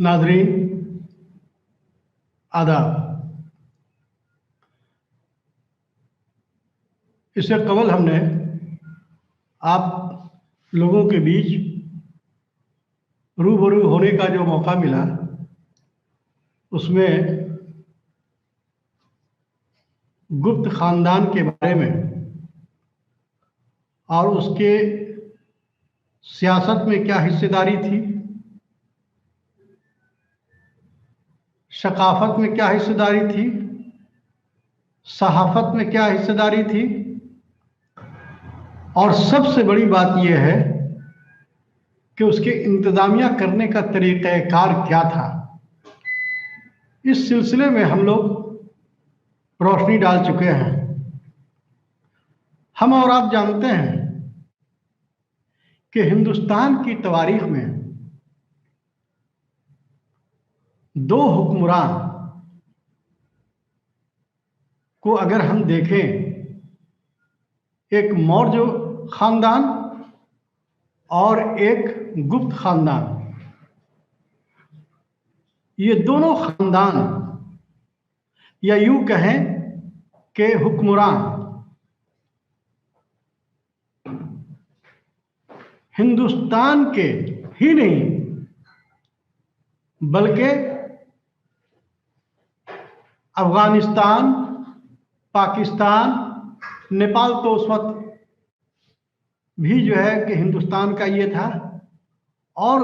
नाजरीन आदाब। इससे कबल हमने आप लोगों के बीच रूबरू होने का जो मौका मिला उसमें गुप्त खानदान के बारे में और उसके सियासत में क्या हिस्सेदारी थी, सकाफत में क्या हिस्सेदारी थी, सहाफत में क्या हिस्सेदारी थी, और सबसे बड़ी बात यह है कि उसके इंतजामिया करने का तरीक़ाकार क्या था। इस सिलसिले में हम लोग रोशनी डाल चुके हैं। हम और आप जानते हैं कि हिंदुस्तान की तारीख में दो हुक्मरान को अगर हम देखें, एक मौर्य खानदान और एक गुप्त खानदान, ये दोनों खानदान या यूं कहें कि हुक्मरान हिंदुस्तान के ही नहीं बल्कि अफगानिस्तान, पाकिस्तान, नेपाल तो उस वक्त भी जो है कि हिंदुस्तान का ये था। और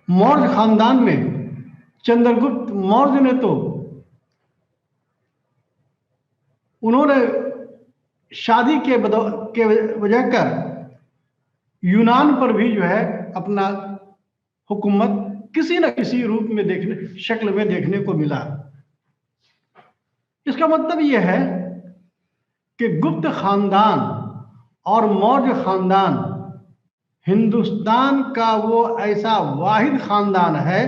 मौर्य खानदान में चंद्रगुप्त मौर्य ने तो उन्होंने शादी के वजह कर यूनान पर भी जो है अपना हुकूमत किसी न किसी रूप में शक्ल में देखने को मिला। इसका मतलब यह है कि गुप्त खानदान और मौर्य खानदान हिंदुस्तान का वो ऐसा वाहिद खानदान है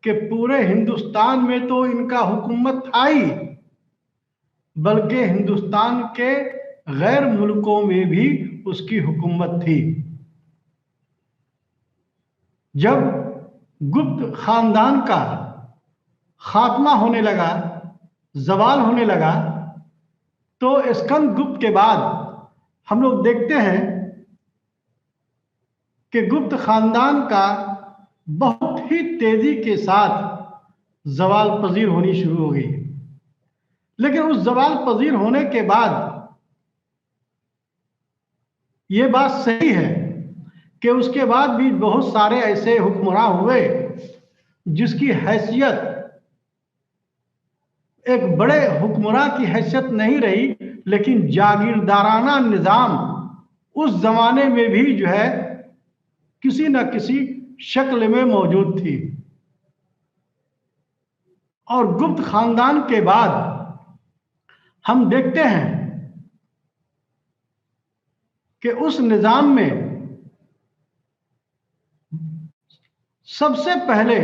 कि पूरे हिंदुस्तान में तो इनका हुकूमत था ही, बल्कि हिंदुस्तान के गैर मुल्कों में भी उसकी हुकूमत थी। जब गुप्त खानदान का खात्मा होने लगा, जवाल होने लगा, तो स्कंदगुप्त के बाद हम लोग देखते हैं कि गुप्त खानदान का बहुत ही तेजी के साथ जवाल पजीर होनी शुरू हो गई। लेकिन उस जवाल पजीर होने के बाद ये बात सही है कि उसके बाद भी बहुत सारे ऐसे हुक्मरान हुए जिसकी हैसियत एक बड़े हुक्मरान की हैसियत नहीं रही, लेकिन जागीरदाराना निज़ाम उस जमाने में भी जो है किसी न किसी शक्ल में मौजूद थी। और गुप्त खानदान के बाद हम देखते हैं कि उस निज़ाम में सबसे पहले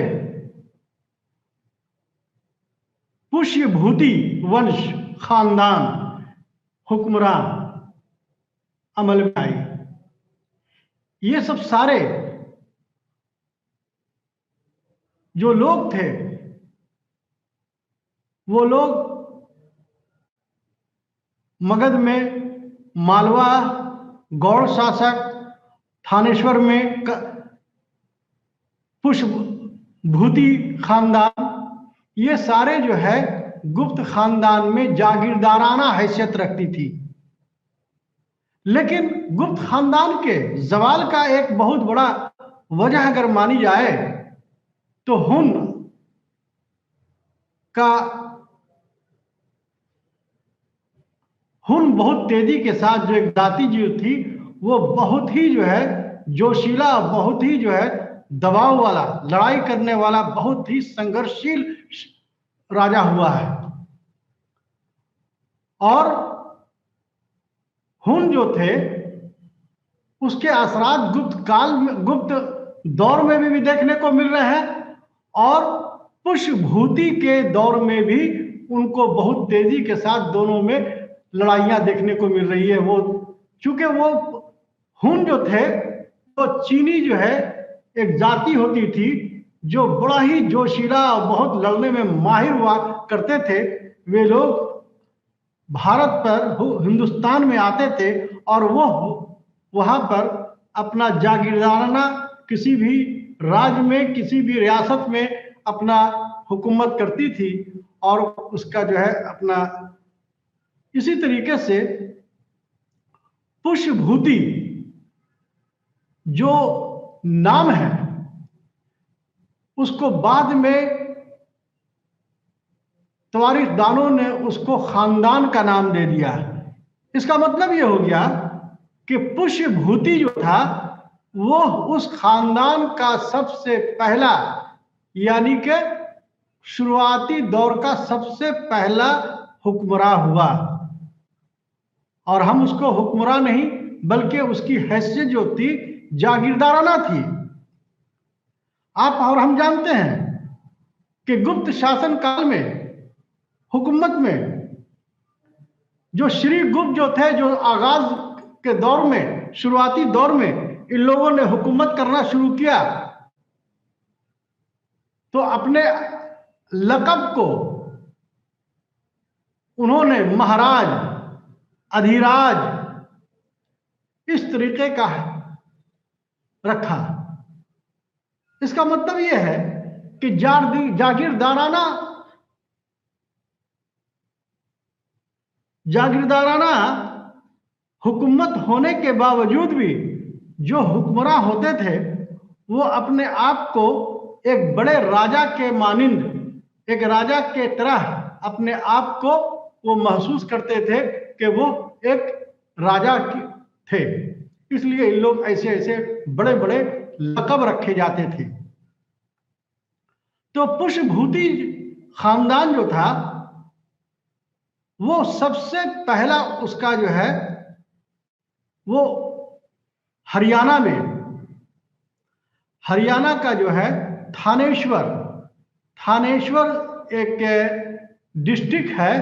पुष्यभूति वंश खानदान हुक्मरान अमल में आई। ये सब सारे जो लोग थे वो लोग मगध में मालवा, गौड़ शासक, थानेश्वर में पुष्यभूति खानदान, ये सारे जो है गुप्त खानदान में जागीरदाराना हैसियत रखती थी। लेकिन गुप्त खानदान के जवाल का एक बहुत बड़ा वजह अगर मानी जाए तो हुन बहुत तेजी के साथ जो एक जाति जो थी वो बहुत ही जो है जोशीला, बहुत ही जो है दबाव वाला, लड़ाई करने वाला, बहुत ही संघर्षशील राजा हुआ है। और हुन जो थे उसके असरात गुप्त दौर में भी देखने को मिल रहे हैं और पुष्यभूति के दौर में भी उनको बहुत तेजी के साथ दोनों में लड़ाइयां देखने को मिल रही है। वो चूंकि वो हुन जो थे वो चीनी जो है एक जाति होती थी जो बड़ा ही जोशीला और बहुत लड़ने में माहिर हुआ करते थे, वे लोग भारत पर हिंदुस्तान में आते थे और वो वहां पर अपना जागीरदाराना किसी भी राज्य में, किसी भी रियासत में अपना हुकूमत करती थी और उसका जो है अपना, इसी तरीके से पुष्यभूति जो नाम है उसको बाद में तवारीखदानों ने उसको खानदान का नाम दे दिया। इसका मतलब यह हो गया कि पुष्यभूति जो था वो उस खानदान का सबसे पहला, यानी कि शुरुआती दौर का सबसे पहला हुक्मरान हुआ। और हम उसको हुक्मरान नहीं बल्कि उसकी हैसियत जो थी जागीरदाराना थी। आप और हम जानते हैं कि गुप्त शासन काल में हुकूमत में जो श्री गुप्त जो थे, जो आगाज के दौर में, शुरुआती दौर में इन लोगों ने हुकूमत करना शुरू किया तो अपने लक़ब को उन्होंने महाराज, अधिराज इस तरीके का रखा। इसका मतलब यह है कि जागीरदाराना हुकूमत होने के बावजूद भी जो हुक्मरान होते थे वो अपने आप को एक बड़े राजा के मानिंद, एक राजा के तरह अपने आप को वो महसूस करते थे कि वो एक राजा थे। इसलिए इन लोग ऐसे ऐसे बड़े बड़े लक़ब रखे जाते थे। तो पुष्यभूति खानदान जो था वो सबसे पहला उसका जो है वो हरियाणा में, हरियाणा का जो है थानेश्वर एक डिस्ट्रिक्ट है,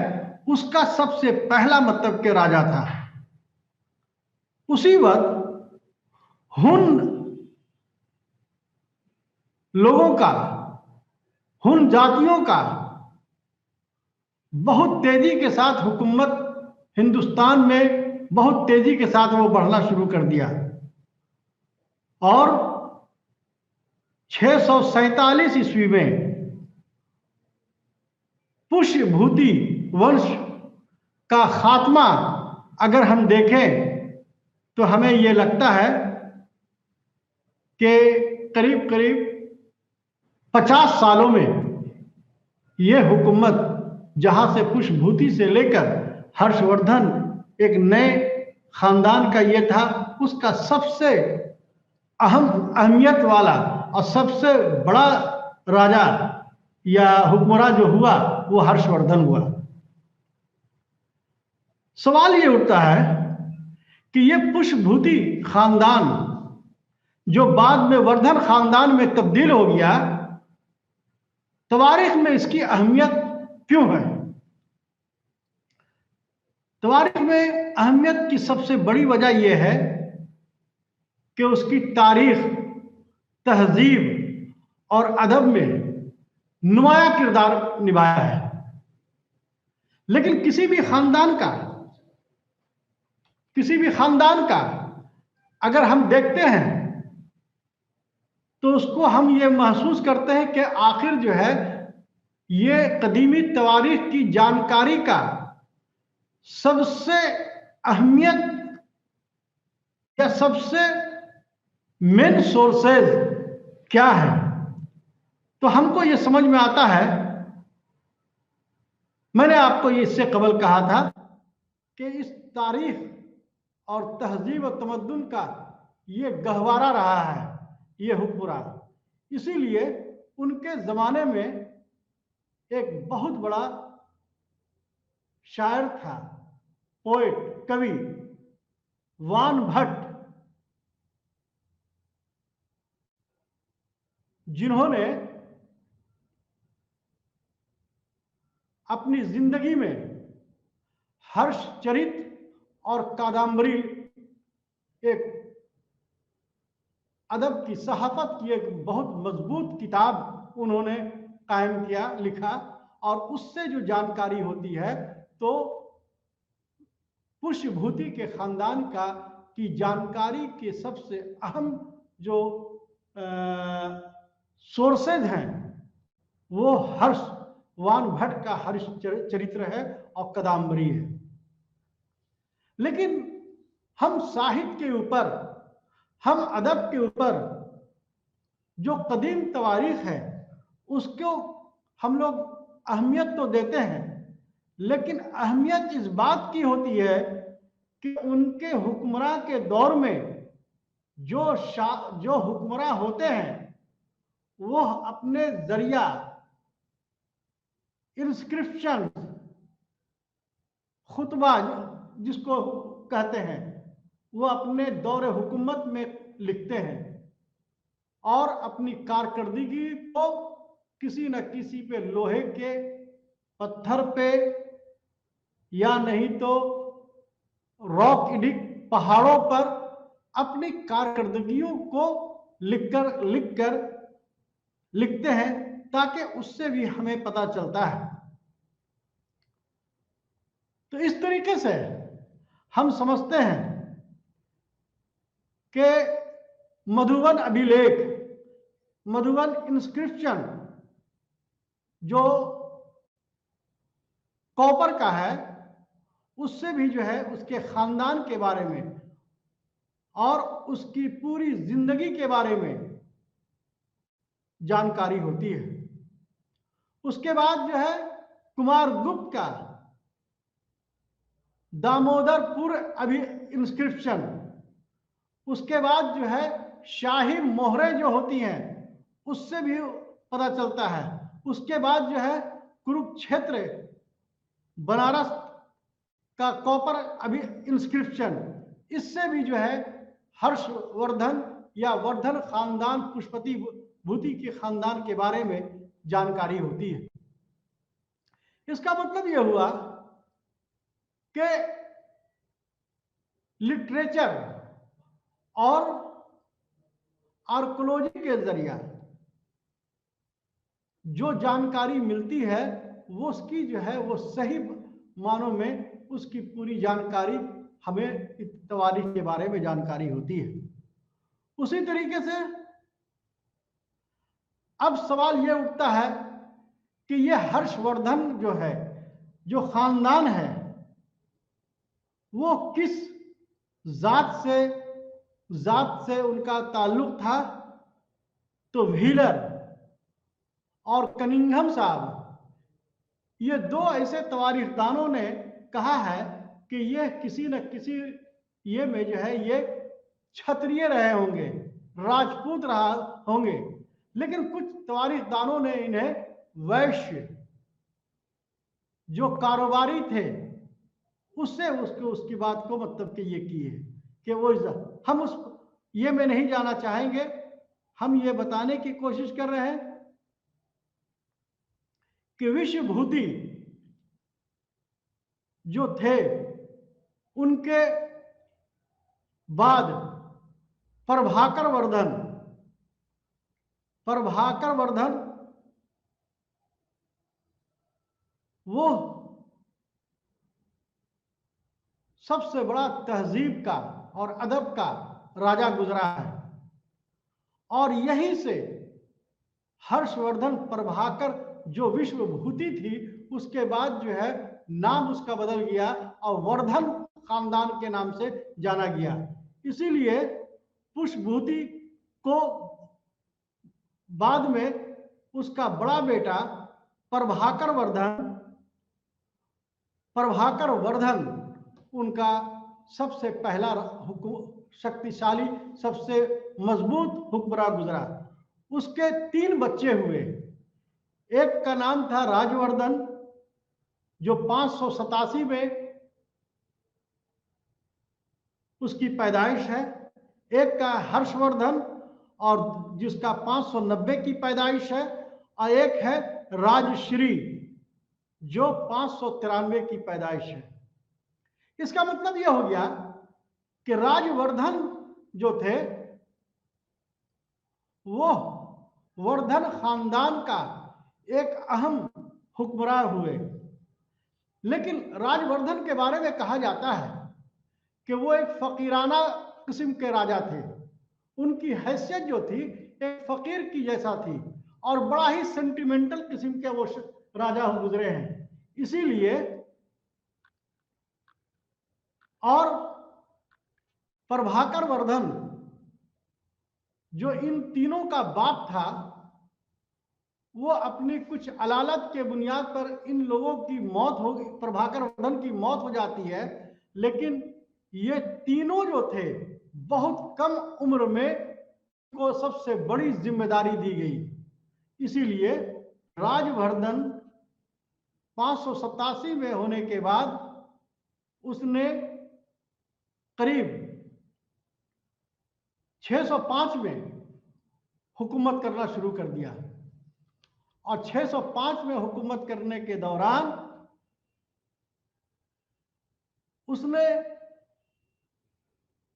उसका सबसे पहला मतलब के राजा था। उसी वक्त हुन लोगों का, हुन जातियों का बहुत तेजी के साथ हुकूमत हिंदुस्तान में बहुत तेजी के साथ वो बढ़ना शुरू कर दिया और 647 ईस्वी में पुष्यभूति वंश का खात्मा अगर हम देखें तो हमें यह लगता है कि करीब करीब 50 सालों में यह हुकूमत, जहां से पुष्यभूति से लेकर हर्षवर्धन एक नए खानदान का ये था, उसका सबसे अहमियत वाला और सबसे बड़ा राजा या हुक्मरान जो हुआ वो हर्षवर्धन हुआ। सवाल ये उठता है कि ये पुष्यभूति खानदान जो बाद में वर्धन खानदान में तब्दील हो गया, तवारीख में इसकी अहमियत क्यों है? तवारीख में अहमियत की सबसे बड़ी वजह यह है कि उसकी तारीख, तहजीब और अदब में नुमाया किरदार निभाया है। लेकिन किसी भी खानदान का अगर हम देखते हैं तो उसको हम ये महसूस करते हैं कि आखिर जो है ये कदीमी तवारीख की जानकारी का सबसे अहमियत या सबसे मेन सोर्सेज क्या है, तो हमको ये समझ में आता है। मैंने आपको ये इससे कबल कहा था कि इस तारीख और तहजीब और तमद्दुन का ये गहवारा रहा है ये हुक्मरान। इसीलिए उनके जमाने में एक बहुत बड़ा शायर था, पोएट, कवि वान भट्ट, जिन्होंने अपनी जिंदगी में हर्षचरित और कादम्बरी एक अदब की, सहाफत की एक बहुत मजबूत किताब उन्होंने कायम किया, लिखा, और उससे जो जानकारी होती है तो पुष्यभूति के खानदान का की जानकारी के सबसे अहम जो सोर्सेज हैं वो हर्ष वान भट्ट का हर्ष चरित्र है और कदम्बरी है। लेकिन हम साहित्य के ऊपर, हम अदब के ऊपर जो कदीम तवारीख है उसको हम लोग अहमियत तो देते हैं, लेकिन अहमियत इस बात की होती है कि उनके हुक्मरां के दौर में जो हुक्मरां होते हैं वो अपने जरिया इंस्क्रिप्शन, खुतबा जिसको कहते हैं, वो अपने दौर हुकूमत में लिखते हैं और अपनी कारकर्दगी को किसी न किसी पे लोहे के पत्थर पे या नहीं तो रॉक इडिक पहाड़ों पर अपनी कारकर्दगियों को लिखते हैं ताकि उससे भी हमें पता चलता है। तो इस तरीके से हम समझते हैं कि मधुबन अभिलेख, मधुबन इंस्क्रिप्शन जो कॉपर का है उससे भी जो है उसके खानदान के बारे में और उसकी पूरी जिंदगी के बारे में जानकारी होती है। उसके बाद जो है कुमार गुप्त का दामोदरपुर अभी इंस्क्रिप्शन, उसके बाद जो है शाही मोहरे जो होती हैं उससे भी पता चलता है। उसके बाद जो है कुरुक्षेत्र बनारस का कॉपर अभी इंस्क्रिप्शन, इससे भी जो है हर्षवर्धन या वर्धन खानदान, पुष्पति भूति के खानदान के बारे में जानकारी होती है। इसका मतलब यह हुआ कि लिटरेचर और आर्कोलॉजी के जरिया जो जानकारी मिलती है वो उसकी जो है वो सही मानों में उसकी पूरी जानकारी हमें तवारीख के बारे में जानकारी होती है। उसी तरीके से अब सवाल ये उठता है कि ये हर्षवर्धन जो है, जो खानदान है, वो किस जात से उनका ताल्लुक था। तो व्हीलर और कनिंघम साहब, ये दो ऐसे तवारीखदानों ने कहा है कि ये किसी न किसी ये में जो है ये क्षत्रिय रहे होंगे, राजपूत रहा होंगे, लेकिन कुछ तवारीखदानों ने इन्हें वैश्य जो कारोबारी थे उससे उसकी बात को मतलब कि ये किए कि वो हम उस ये में नहीं जाना चाहेंगे। हम ये बताने की कोशिश कर रहे हैं कि विश्वभूति जो थे उनके बाद प्रभाकर वर्धन वो सबसे बड़ा तहजीब का और अदब का राजा गुजरा है, और यहीं से हर्षवर्धन प्रभाकर जो विश्वभूति थी उसके बाद जो है नाम उसका बदल गया और वर्धन खानदान के नाम से जाना गया। इसीलिए पुष्पभूति को बाद में उसका बड़ा बेटा प्रभाकर वर्धन उनका सबसे पहला शक्तिशाली, सबसे मजबूत हुक्मरान गुजरा। उसके 3 बच्चे हुए। एक का नाम था राजवर्धन जो 587 में उसकी पैदाइश है, एक का हर्षवर्धन और जिसका 590 की पैदाइश है, और एक है राजश्री जो 593 की पैदाइश है। इसका मतलब यह हो गया कि राजवर्धन जो थे वो वर्धन खानदान का एक अहम हुक्मरान हुए। लेकिन राजवर्धन के बारे में कहा जाता है कि वो एक फकीराना किस्म के राजा थे। उनकी हैसियत जो थी एक फकीर की जैसा थी और बड़ा ही सेंटिमेंटल किस्म के वो राजा गुजरे हैं। इसीलिए और प्रभाकर वर्धन जो इन तीनों का बाप था, वो अपनी कुछ अलालत के बुनियाद पर इन लोगों की मौत हो, प्रभाकर वर्धन की मौत हो जाती है। लेकिन ये तीनों जो थे बहुत कम उम्र में को सबसे बड़ी जिम्मेदारी दी गई। इसीलिए राजवर्धन 587 में होने के बाद उसने करीब 605 में हुकूमत करना शुरू कर दिया और 605 में हुकूमत करने के दौरान उसने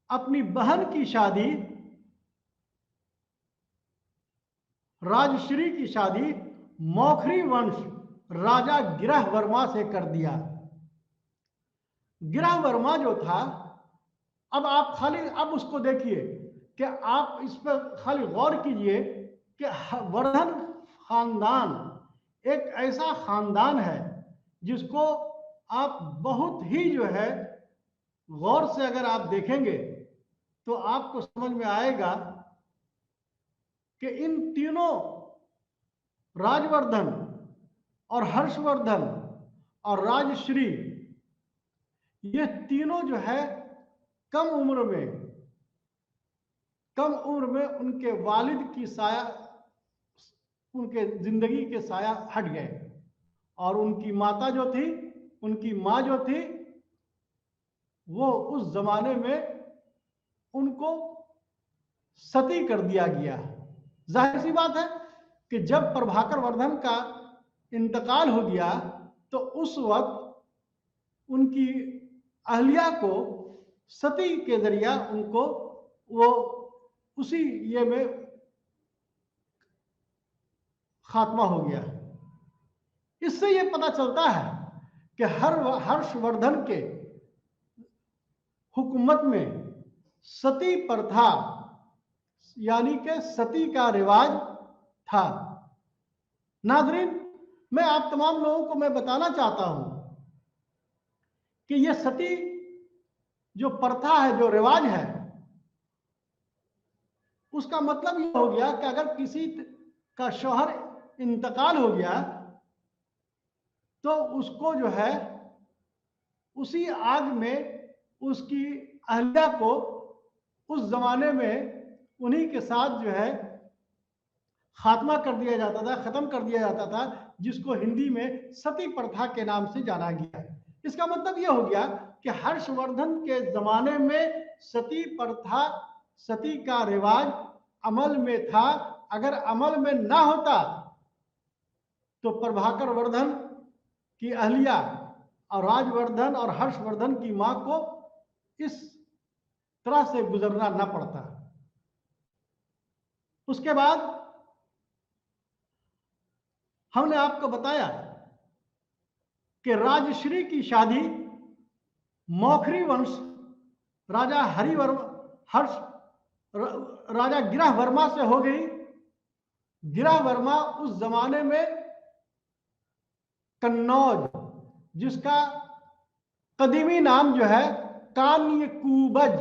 अपनी बहन की शादी, राजश्री की शादी मौखरी वंश राजा गिरह वर्मा से कर दिया। गिरह वर्मा जो था, अब आप खाली अब उसको देखिए कि आप इस पर खाली गौर कीजिए कि वर्धन खानदान एक ऐसा खानदान है जिसको आप बहुत ही जो है गौर से अगर आप देखेंगे तो आपको समझ में आएगा कि इन तीनों राजवर्धन और हर्षवर्धन और राजश्री, ये तीनों जो है कम उम्र में उनके वालिद की साया, उनके जिंदगी के साया हट गए और उनकी माता जो थी, उनकी माँ जो थी, वो उस जमाने में उनको सती कर दिया गया। जाहिर सी बात है कि जब प्रभाकर वर्धन का इंतकाल हो गया तो उस वक्त उनकी अहलिया को सती के जरिया उनको वो उसी ये में खात्मा हो गया। इससे ये पता चलता है कि हर्षवर्धन के हुकूमत में सती प्रथा यानी कि सती का रिवाज था। नाज़रीन, मैं आप तमाम लोगों को मैं बताना चाहता हूं कि यह सती जो प्रथा है, जो रिवाज है, उसका मतलब यह हो गया कि अगर किसी का शौहर इंतकाल हो गया तो उसको जो है उसी आग में उसकी अहलिया को उस जमाने में उन्हीं के साथ जो है खात्मा कर दिया जाता था, खत्म कर दिया जाता था, जिसको हिंदी में सती प्रथा के नाम से जाना गया। इसका मतलब यह हो गया कि हर्षवर्धन के जमाने में सती प्रथा, सती का रिवाज अमल में था। अगर अमल में ना होता तो प्रभाकर वर्धन की अहलिया और राजवर्धन और हर्षवर्धन की मां को इस तरह से गुजरना ना पड़ता। उसके बाद हमने आपको बताया कि राजश्री की शादी मौखरी वंश राजा राजा गिरह वर्मा से हो गई। गिरह वर्मा उस जमाने में कन्नौज, जिसका कदीमी नाम जो है कान्यकूबज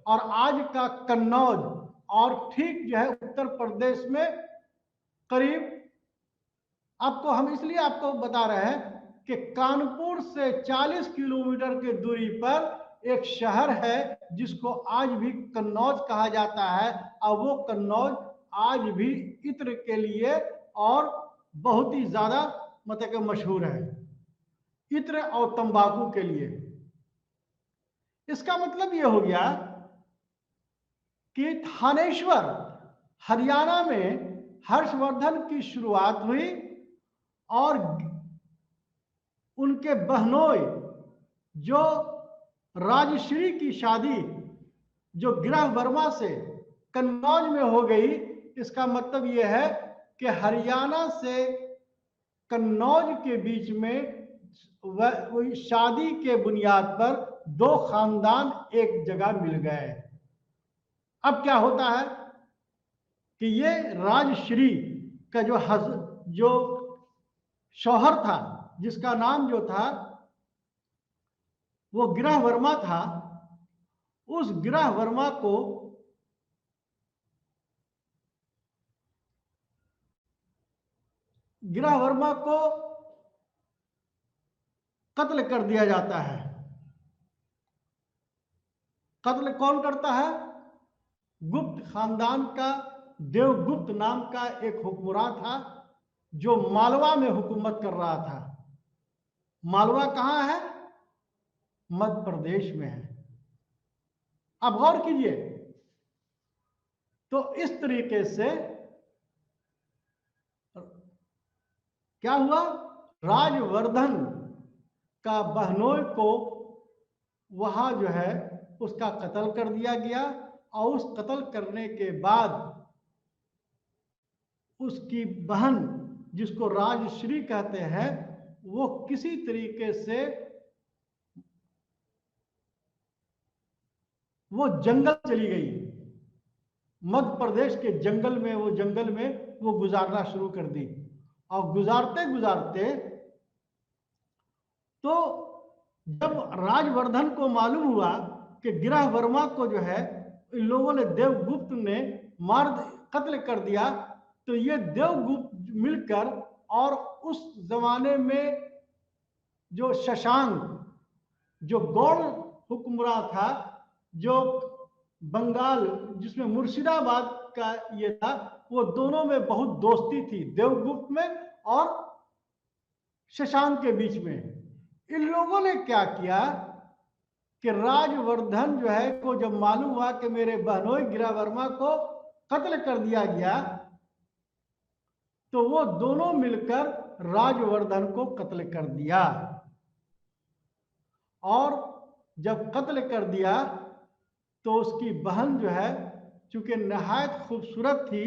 और आज का कन्नौज, और ठीक जो है उत्तर प्रदेश में करीब, आपको हम इसलिए आपको बता रहे हैं कि कानपुर से 40 किलोमीटर की दूरी पर एक शहर है जिसको आज भी कन्नौज कहा जाता है। और वो कन्नौज आज भी इत्र के लिए और बहुत ही ज्यादा मतलब कि मशहूर है, इत्र और तंबाकू के लिए। इसका मतलब यह हो गया कि थानेश्वर हरियाणा में हर्षवर्धन की शुरुआत हुई और उनके बहनोई जो राजश्री की शादी जो गिरह वर्मा से कन्नौज में हो गई, इसका मतलब यह है कि हरियाणा से कन्नौज के बीच में शादी के बुनियाद पर दो खानदान एक जगह मिल गए। अब क्या होता है कि ये राजश्री का जो शौहर था, जिसका नाम जो था वो गिरह वर्मा था, उस गिरह वर्मा को कत्ल कर दिया जाता है। कत्ल कौन करता है? गुप्त खानदान का देवगुप्त नाम का एक हुक्मरान था, जो मालवा में हुकूमत कर रहा था। मालवा कहां है? मध्य प्रदेश में है। अब गौर कीजिए, तो इस तरीके से क्या हुआ, राजवर्धन का बहनोई को वहां जो है उसका कत्ल कर दिया गया, और उस कत्ल करने के बाद उसकी बहन, जिसको राजश्री कहते हैं, वो किसी तरीके से वो जंगल चली गई। मध्य प्रदेश के जंगल में वो गुजारना शुरू कर दी। और गुजारते गुजारते तो जब राजवर्धन को मालूम हुआ कि गिरह वर्मा को जो है इन लोगों ने, देवगुप्त ने कत्ल कर दिया, तो ये देवगुप्त मिलकर और उस जमाने में जो शशांक, जो गौड़ हुक्मरान था, जो बंगाल, जिसमें मुर्शिदाबाद का ये था, वो दोनों में बहुत दोस्ती थी, देवगुप्त में और शशांक के बीच में। इन लोगों ने क्या किया कि राजवर्धन जो है को जब मालूम हुआ कि मेरे बहनोई गिरह वर्मा को कत्ल कर दिया गया, तो वो दोनों मिलकर राजवर्धन को कत्ल कर दिया। और जब कत्ल कर दिया तो उसकी बहन जो है, चूंकि नहायत खूबसूरत थी,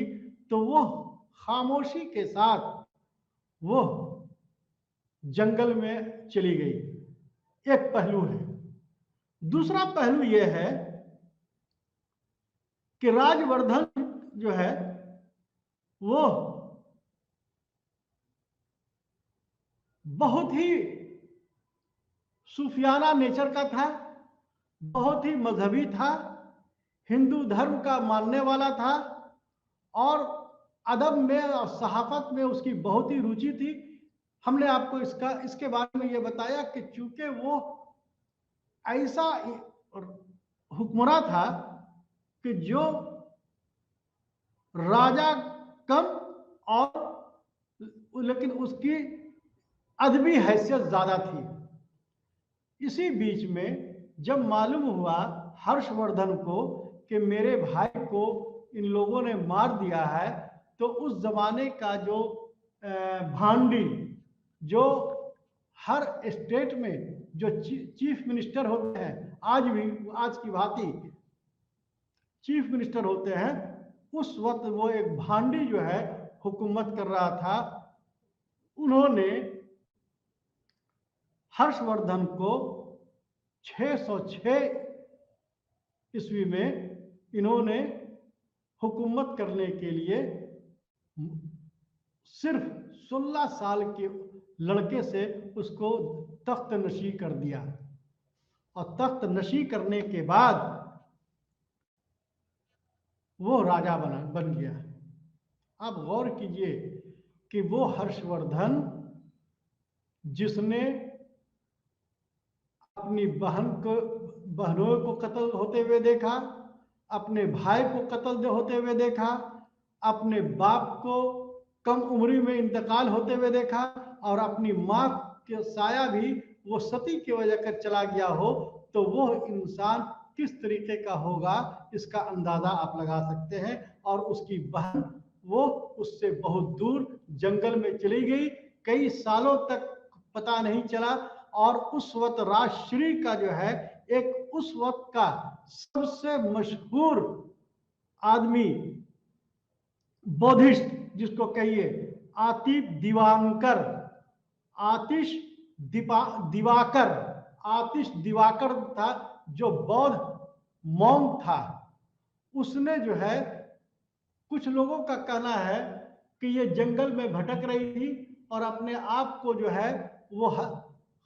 तो वो खामोशी के साथ वो जंगल में चली गई। एक पहलू है। दूसरा पहलू यह है कि राजवर्धन जो है वो बहुत ही सूफियाना नेचर का था, बहुत ही मजहबी था, हिंदू धर्म का मानने वाला था, और अदब में और सहाफत में उसकी बहुत ही रुचि थी। हमने आपको इसके बारे में ये बताया कि चूंकि वो ऐसा हुक्मरान था कि जो राजा कम और लेकिन उसकी अदबी हैसियत ज्यादा थी। इसी बीच में जब मालूम हुआ हर्षवर्धन को कि मेरे भाई को इन लोगों ने मार दिया है, तो उस जमाने का जो भांडी, जो हर स्टेट में जो चीफ मिनिस्टर होते हैं, आज भी आज की भांति चीफ मिनिस्टर होते हैं, उस वक्त वो एक भांडी जो है हुकूमत कर रहा था। उन्होंने हर्षवर्धन को 606 ईस्वी में इन्होंने हुकूमत करने के लिए सिर्फ 16 साल के लड़के से उसको तख्त नशी कर दिया। और तख्त नशी करने के बाद वो राजा बन गया। अब गौर कीजिए कि वो हर्षवर्धन जिसने अपनी बहनों को कत्ल होते हुए देखा, अपने भाई को कत्ल होते हुए देखा, अपने बाप को कम उम्री में इंतकाल होते हुए देखा, और अपनी माँ के साया भी वो सती की वजह कर चला गया हो, तो वो इंसान किस तरीके का होगा इसका अंदाजा आप लगा सकते हैं। और उसकी बहन वो उससे बहुत दूर जंगल में चली गई, कई सालों तक पता नहीं चला। और उस वक्त राजश्री का जो है एक उस वक्त का सबसे मशहूर आदमी बौद्धिस्ट जिसको कहिए, आतिश दिवाकर, आतिश दिवाकर, आतिश दिवाकर था जो बौद्ध मॉन्क था। उसने जो है, कुछ लोगों का कहना है कि ये जंगल में भटक रही थी और अपने आप को जो है वो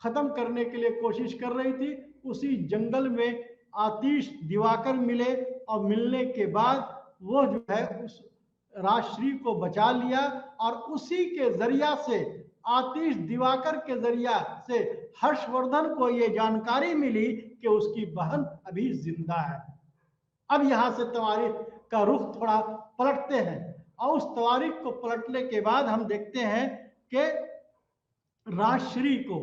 खत्म करने के लिए कोशिश कर रही थी। उसी जंगल में आतिश दिवाकर मिले और मिलने के बाद वो जो है उस राजश्री को बचा लिया और उसी के जरिया से, आतिश दिवाकर के जरिया से हर्षवर्धन को ये जानकारी मिली कि उसकी बहन अभी जिंदा है। अब यहां से तवारीख का रुख थोड़ा पलटते हैं और उस तवारीख को पलटने के बाद हम देखते हैं कि राजश्री को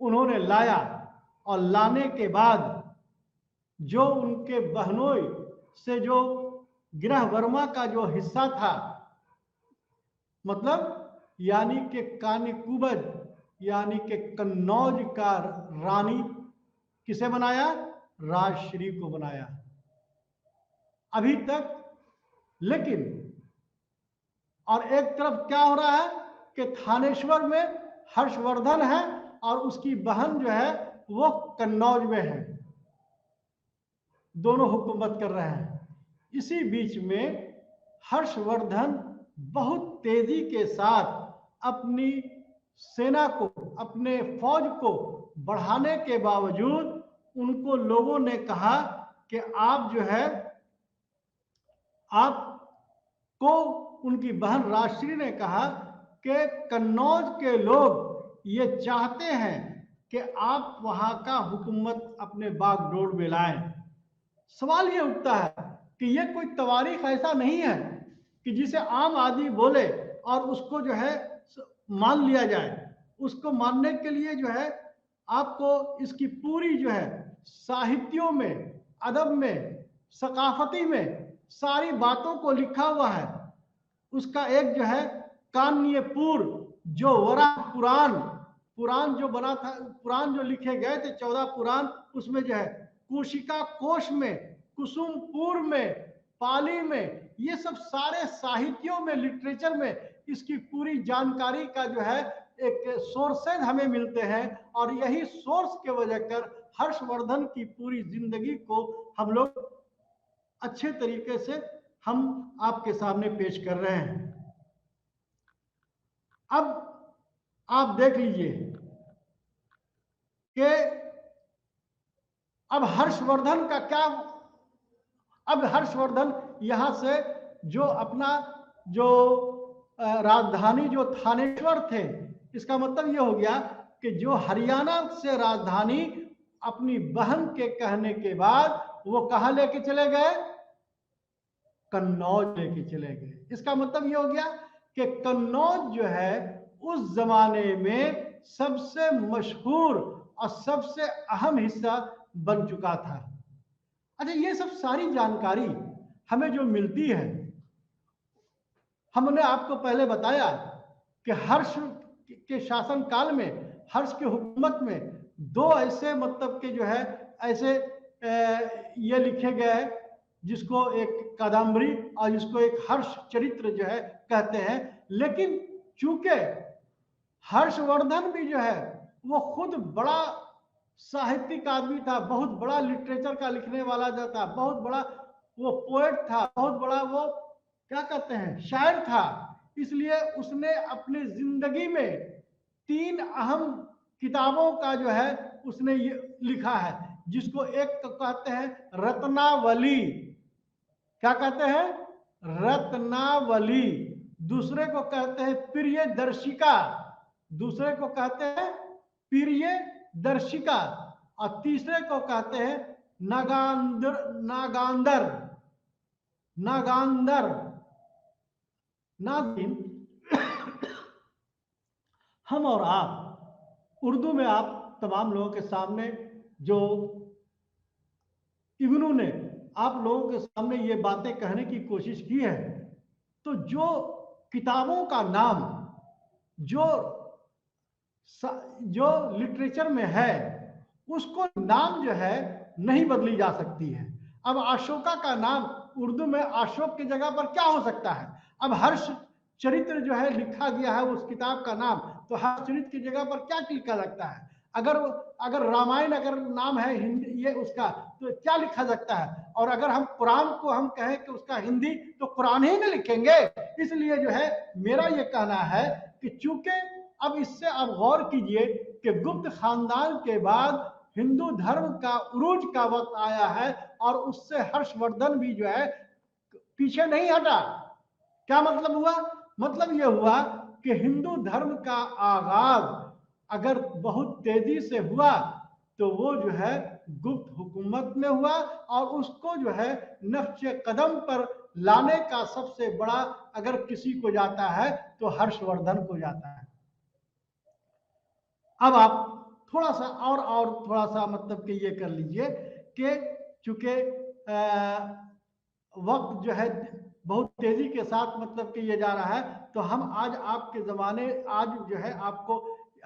उन्होंने लाया और लाने के बाद जो उनके बहनोई से जो गृह वर्मा का जो हिस्सा था, मतलब यानी कि कानीकुब्ज यानी कि कन्नौज का रानी किसे बनाया? राजश्री को बनाया अभी तक। लेकिन और एक तरफ क्या हो रहा है कि थानेश्वर में हर्षवर्धन है और उसकी बहन जो है वो कन्नौज में है, दोनों हुकूमत कर रहे हैं। इसी बीच में हर्षवर्धन बहुत तेजी के साथ अपनी सेना को, अपने फौज को बढ़ाने के बावजूद उनको लोगों ने कहा कि आप जो है, आपको, उनकी बहन राजश्री ने कहा कि कन्नौज के लोग ये चाहते हैं कि आप वहां का हुकूमत अपने बागडोर में लाएं। सवाल ये उठता है कि ये कोई तवारीख ऐसा नहीं है कि जिसे आम आदमी बोले और उसको जो है मान लिया जाए। उसको मानने के लिए जो है आपको इसकी पूरी जो है साहित्यों में, अदब में, सकाफती में सारी बातों को लिखा हुआ है। उसका एक जो है कान्यपुर जो वराह पुराण जो बना था, पुराण जो लिखे गए थे 14 पुराण, उसमें जो है कोशिका कोश में, कुसुमपुर में, पाली में, ये सब सारे साहित्यों में, लिटरेचर में इसकी पूरी जानकारी का जो है एक सोर्सेज हमें मिलते हैं। और यही सोर्स के वजह कर हर्षवर्धन की पूरी जिंदगी को हम लोग अच्छे तरीके से हम आपके सामने पेश कर रहे हैं। अब आप देख लीजिए कि अब हर्षवर्धन का क्या, अब हर्षवर्धन यहां से जो अपना जो राजधानी जो थानेश्वर थे, इसका मतलब यह हो गया कि जो हरियाणा से राजधानी अपनी बहन के कहने के बाद वो कहां लेके चले गए? कन्नौज लेके चले गए। इसका मतलब यह हो गया कि कन्नौज जो है उस जमाने में सबसे मशहूर और सबसे अहम हिस्सा बन चुका था। अच्छा, ये सब सारी जानकारी हमें जो मिलती है, हमने आपको पहले बताया कि हर्ष के शासन काल में, हर्ष की हुकूमत में दो ऐसे मतलब के जो है ऐसे ये लिखे गए जिसको एक कादम्बरी और जिसको एक हर्ष चरित्र जो है कहते हैं। लेकिन चूंकि हर्षवर्धन भी जो है वो खुद बड़ा साहित्यिक आदमी था, बहुत बड़ा लिटरेचर का लिखने वाला जो था, बहुत बड़ा वो पोएट था, बहुत बड़ा वो क्या कहते हैं शायर था, इसलिए उसने अपनी जिंदगी में 3 अहम किताबों का जो है उसने ये लिखा है, जिसको एक तो कहते हैं रत्नावली, क्या कहते हैं? रत्नावली। दूसरे को कहते हैं प्रियदर्शिका, दूसरे को कहते हैं प्रियदर्शिका, और तीसरे को कहते हैं नागांदर। नाज़रीन, हम और आप उर्दू में आप तमाम लोगों के सामने जो इब्नू ने आप लोगों के सामने ये बातें कहने की कोशिश की है, तो जो किताबों का नाम जो लिटरेचर में है उसको नाम जो है नहीं बदली जा सकती है। अब अशोका का नाम उर्दू में अशोक की जगह पर क्या हो सकता है? अब हर्ष चरित्र जो है लिखा गया है उस किताब का नाम, तो हर्ष चरित्र की जगह पर क्या लिखा सकता है? अगर अगर रामायण अगर नाम है हिंदी ये उसका, तो क्या लिखा सकता है? और अगर हम कुरान को हम कहें कि उसका हिंदी, तो कुरान ही में लिखेंगे। इसलिए जो है मेरा ये कहना है कि चूंकि अब इससे आप गौर कीजिए कि गुप्त खानदान के बाद हिंदू धर्म का उरूज का वक्त आया है, और उससे हर्षवर्धन भी जो है पीछे नहीं हटा। क्या मतलब हुआ? मतलब यह हुआ कि हिंदू धर्म का आगाज अगर बहुत तेजी से हुआ तो वो जो है गुप्त हुकूमत में हुआ, और उसको जो है नक्शे कदम पर लाने का सबसे बड़ा अगर किसी को जाता है तो हर्षवर्धन को जाता है। अब आप थोड़ा सा और थोड़ा सा मतलब कि ये कर लीजिए कि चूंकि वक्त जो है बहुत तेजी के साथ मतलब कि ये जा रहा है, तो हम आज आपके जमाने आज जो है आपको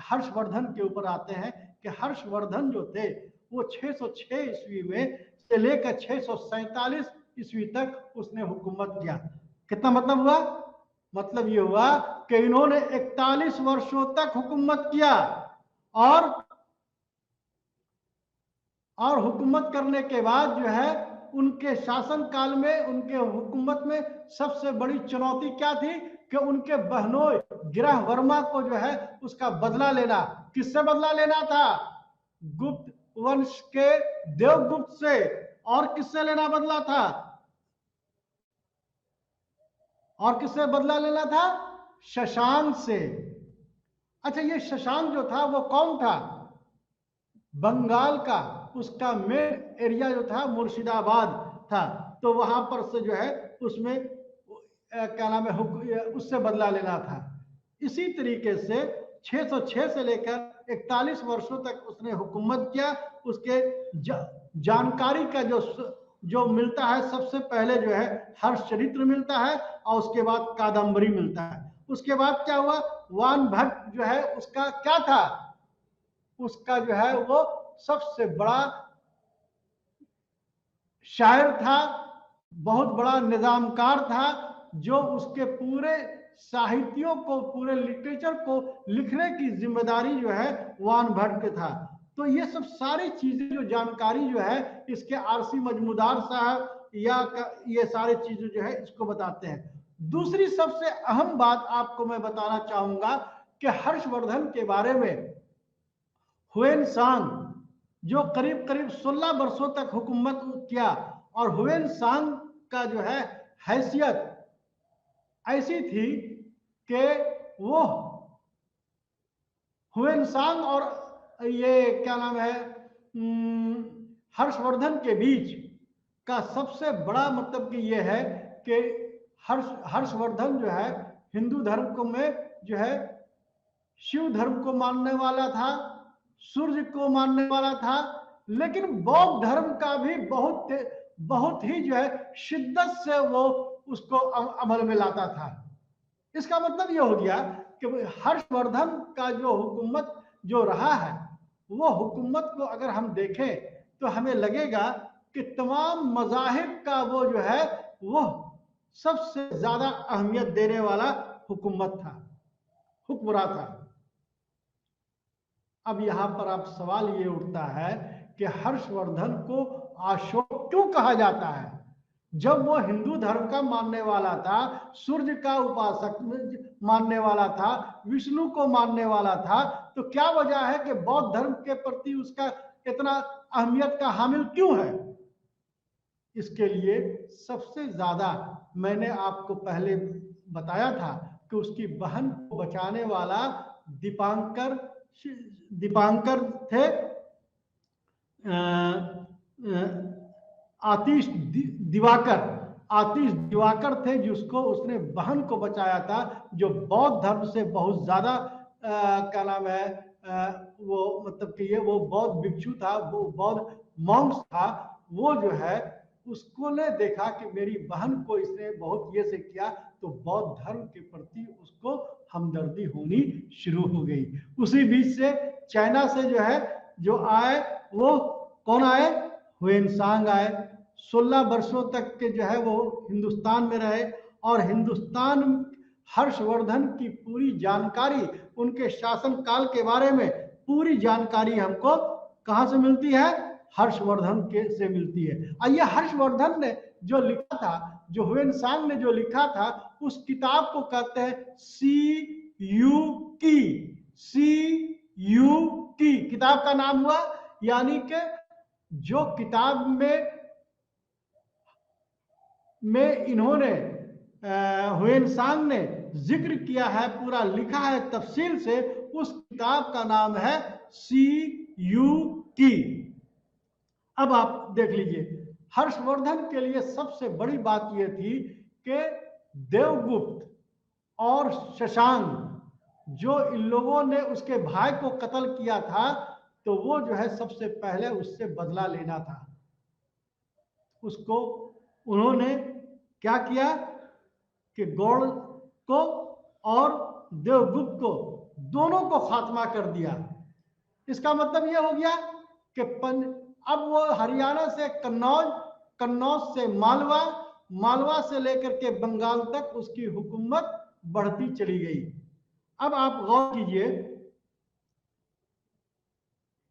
हर्षवर्धन के ऊपर आते हैं कि हर्षवर्धन जो थे वो 606 ईस्वी में से लेकर 647 ईस्वी तक उसने हुकूमत किया। कितना मतलब हुआ? मतलब ये हुआ कि इन्होंने 41 वर्षों तक हुकूमत किया, और हुकूमत करने के बाद जो है उनके शासन काल में उनके हुकूमत में सबसे बड़ी चुनौती क्या थी कि उनके बहनोई गिरह वर्मा को जो है उसका बदला लेना। किससे बदला लेना था? गुप्त वंश के देवगुप्त से। और किससे लेना बदला था? और किससे बदला लेना था? शशांक से। अच्छा, ये शशांक जो था वो कौन था? बंगाल का। उसका मेन एरिया जो था मुर्शिदाबाद था। तो वहां पर से जो है उसमें क्या नाम है उससे बदला लेना था। इसी तरीके से 606 से लेकर 41 वर्षों तक उसने हुकूमत किया। उसके जानकारी का जो मिलता है सबसे पहले जो है हर्षचरित्र मिलता है, और उसके बाद कादम्बरी मिलता है। उसके बाद क्या हुआ? वान भट्ट जो है उसका क्या था? उसका जो है वो सबसे बड़ा शायर था, बहुत बड़ा निजामकार था, जो उसके पूरे साहित्यों को पूरे लिटरेचर को लिखने की जिम्मेदारी जो है वान भट्ट के था। तो ये सब सारी चीजें जो जानकारी जो है इसके आरसी मजमूदार साहब या ये सारी चीजें जो है इसको बताते हैं। दूसरी सबसे अहम बात आपको मैं बताना चाहूंगा कि हर्षवर्धन के बारे में हुएन सांग जो करीब करीब 16 वर्षों तक हुकूमत किया, और हुएन सांग का जो है हैसियत ऐसी थी कि वो हुएन सांग और ये क्या नाम है हर्षवर्धन के बीच का सबसे बड़ा मतलब कि ये है कि हर्षवर्धन जो है हिंदू धर्म को में जो है शिव धर्म को मानने वाला था, सूर्य को मानने वाला था, लेकिन बौद्ध धर्म का भी बहुत ही जो है शिद्दत से वो उसको अमल में लाता था। इसका मतलब ये हो गया कि हर्षवर्धन का जो हुकूमत जो रहा है वो हुकूमत को अगर हम देखें तो हमें लगेगा कि तमाम मज़ाहिब का वो जो है वो सबसे ज्यादा अहमियत देने वाला हुकूमत था, हुक्मरान था। अब यहां पर आप सवाल ये उठता है कि हर्षवर्धन को अशोक क्यों कहा जाता है? जब वो हिंदू धर्म का मानने वाला था, सूर्य का उपासक मानने वाला था, विष्णु को मानने वाला था, तो क्या वजह है कि बौद्ध धर्म के प्रति उसका इतना अहमियत का हामिल क्यों है? इसके लिए सबसे ज्यादा मैंने आपको पहले बताया था कि उसकी बहन को बचाने वाला दीपांकर दीपांकर थे, आतिश दिवाकर आतिश दिवाकर थे, जिसको उसने बहन को बचाया था, जो बौद्ध धर्म से बहुत ज्यादा क्या नाम है वो मतलब कि ये वो बौद्ध भिक्षु था, वो बौद्ध मॉन्क्स था। वो जो है उसको ने देखा कि मेरी बहन को इसने बहुत ये से किया, तो बौद्ध धर्म के प्रति उसको हमदर्दी होनी शुरू हो गई। उसी बीच से चाइना से जो है जो आए वो कौन आए? हुएन सांग आए। 16 वर्षों तक के जो है वो हिंदुस्तान में रहे, और हिंदुस्तान हर्षवर्धन की पूरी जानकारी, उनके शासन काल के बारे में पूरी जानकारी हमको कहां से मिलती है? हर्षवर्धन के से मिलती है। और ये हर्षवर्धन ने जो लिखा था, जो ह्वेन सांग ने जो लिखा था, उस किताब को कहते हैं CUQ किताब का नाम हुआ। यानी कि जो किताब में इन्होंने ह्वेन सांग ने जिक्र किया है, पूरा लिखा है तफसील से, उस किताब का नाम है CUQ। अब आप देख लीजिए, हर्षवर्धन के लिए सबसे बड़ी बात यह थी कि देवगुप्त और शशांक, जो इन लोगों ने उसके भाई को कत्ल किया था, तो वो जो है सबसे पहले उससे बदला लेना था। उसको उन्होंने क्या किया कि गौड़ को और देवगुप्त को दोनों को खात्मा कर दिया। इसका मतलब यह हो गया कि अब वो हरियाणा से कन्नौज, कन्नौज से मालवा, मालवा से लेकर के बंगाल तक उसकी हुकूमत बढ़ती चली गई। अब आप गौर कीजिए,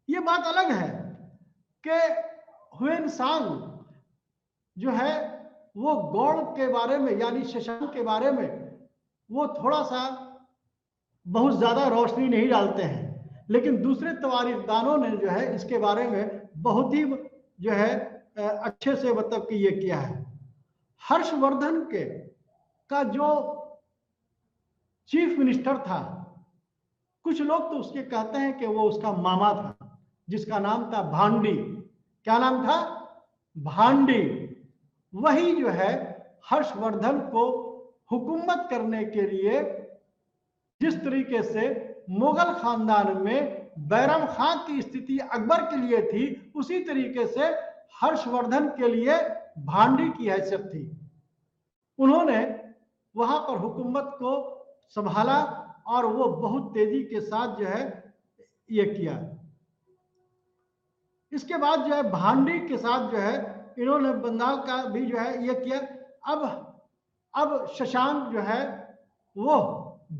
ये बात अलग है कि ह्वेन सांग जो है वो गौड़ के बारे में, यानी शशांक के बारे में, वो थोड़ा सा बहुत ज्यादा रोशनी नहीं डालते हैं, लेकिन दूसरे तवारीखदानों ने जो है इसके बारे में बहुत ही जो है अच्छे से मतलब कि ये किया है। हर्षवर्धन के का जो चीफ मिनिस्टर था, कुछ लोग तो उसके कहते हैं कि वो उसका मामा था, जिसका नाम था भांडी। क्या नाम था? भांडी। वही जो है हर्षवर्धन को हुकूमत करने के लिए, जिस तरीके से मुगल खानदान में बैरम खां की स्थिति अकबर के लिए थी, उसी तरीके से हर्षवर्धन के लिए भांडी की हैसियत थी। उन्होंने वहां पर हुकूमत को संभाला और वो बहुत तेजी के साथ जो है ये किया। इसके बाद जो है भांडी के साथ जो है इन्होंने बंगाल का भी जो है ये किया। अब शशांक जो है वो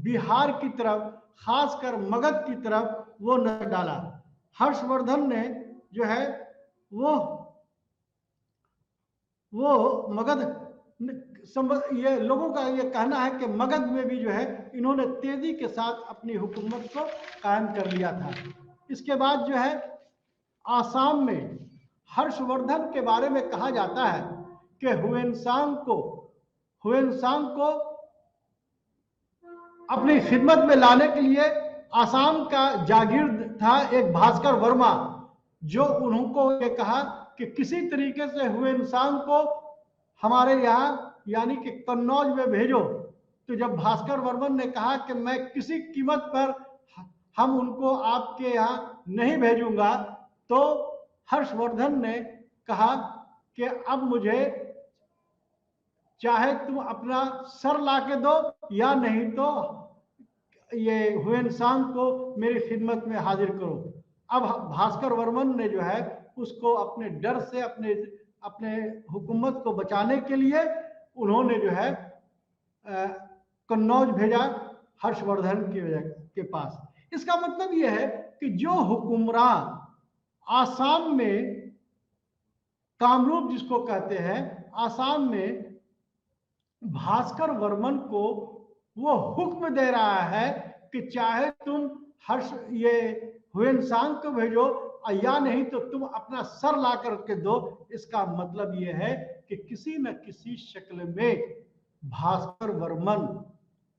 बिहार की तरफ, खासकर मगध की तरफ वो नजर डाला। हर्षवर्धन ने जो है वो मगध, ये लोगों का ये कहना है कि मगध में भी जो है इन्होंने तेजी के साथ अपनी हुकूमत को कायम कर लिया था। इसके बाद जो है आसाम में हर्षवर्धन के बारे में कहा जाता है कि ह्वेन सांग को अपनी खिदमत में लाने के लिए आसाम का जागीर था एक भास्कर वर्मा, जो उनको ये कहा कि किसी तरीके से ह्वेन सांग को हमारे यहाँ यानी कि कन्नौज में भेजो। तो जब भास्कर वर्मन ने कहा कि मैं किसी कीमत पर हम उनको आपके यहाँ नहीं भेजूंगा, तो हर्षवर्धन ने कहा कि अब मुझे चाहे तुम अपना सर ला के दो, या नहीं तो ये ह्वेन सांग को मेरी खिदमत में हाजिर करो। अब भास्कर वर्मन ने जो है उसको अपने डर से, अपने हुकूमत को बचाने के लिए उन्होंने जो है कन्नौज भेजा हर्षवर्धन के पास। इसका मतलब यह है कि जो हुक्मरान आसाम में, कामरूप जिसको कहते हैं, आसाम में भास्कर वर्मन को वो हुक्म दे रहा है कि चाहे तुम ये ह्वेन सांग को भेजो या नहीं तो तुम अपना सर ला करके दो। इसका मतलब यह है कि किसी न किसी शक्ल में भास्कर वर्मन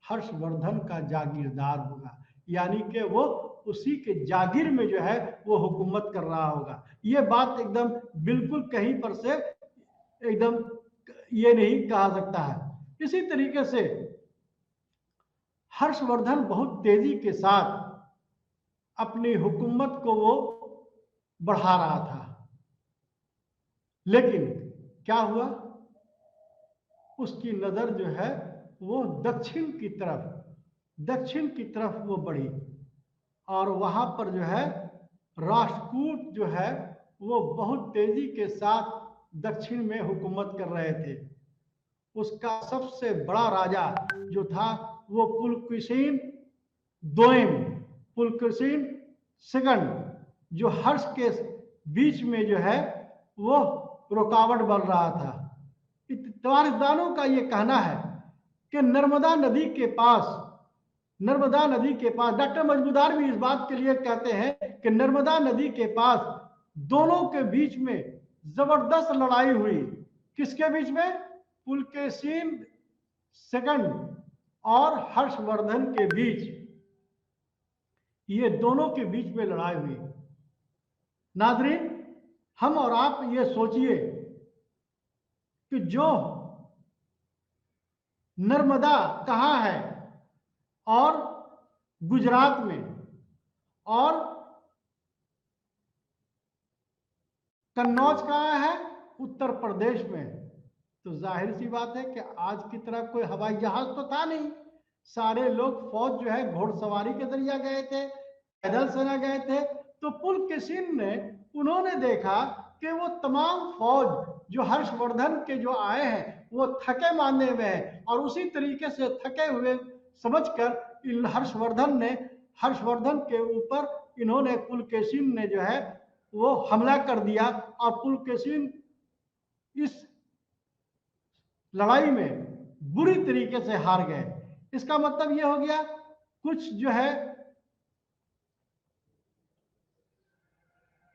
हर्षवर्धन का जागीरदार होगा, यानी कि वो उसी के जागीर में जो है वो हुकूमत कर रहा होगा। ये बात एकदम बिल्कुल कहीं पर से एकदम ये नहीं कहा सकता है। इसी तरीके से हर्षवर्धन बहुत तेजी के साथ अपनी हुकूमत को वो बढ़ा रहा था, लेकिन क्या हुआ, उसकी नजर जो है वो दक्षिण की तरफ वो बढ़ी, और वहां पर जो है राष्ट्रकूट जो है वो बहुत तेजी के साथ दक्षिण में हुकूमत कर रहे थे। उसका सबसे बड़ा राजा जो था वो पुलकेशिन दोएम, पुलकेशिन सेकंड, जो हर्ष के बीच में जो है वो रुकावट बन रहा था। तारीखदानों का ये कहना है कि नर्मदा नदी के पास डॉक्टर मजमूदार भी इस बात के लिए कहते हैं कि नर्मदा नदी के पास दोनों के बीच में जबरदस्त लड़ाई हुई। किसके बीच में? पुलकेशिन सेकंड और हर्षवर्धन के बीच, ये दोनों के बीच में लड़ाई हुई। नाज़रीन, हम और आप ये सोचिए कि जो नर्मदा कहाँ है, और गुजरात में, और कन्नौज कहाँ है, उत्तर प्रदेश में। तो जाहिर सी बात है कि आज की तरह कोई हवाई जहाज तो था नहीं। सारे लोग फौज जो है घोड़सवारी के जरिए गए थे, पैदल सेना गए थे। तो पुलकेशिन ने, उन्होंने देखा कि वो तमाम फौज जो हर्षवर्धन के जो आए हैं वो थके मांदे हुए हैं, और उसी तरीके से थके हुए समझकर हर्षवर्धन के ऊपर इन्होंने, पुलकेशिन ने जो है वो हमला कर दिया, और पुलकेशिन इस लड़ाई में बुरी तरीके से हार गए। इसका मतलब यह हो गया, कुछ जो है,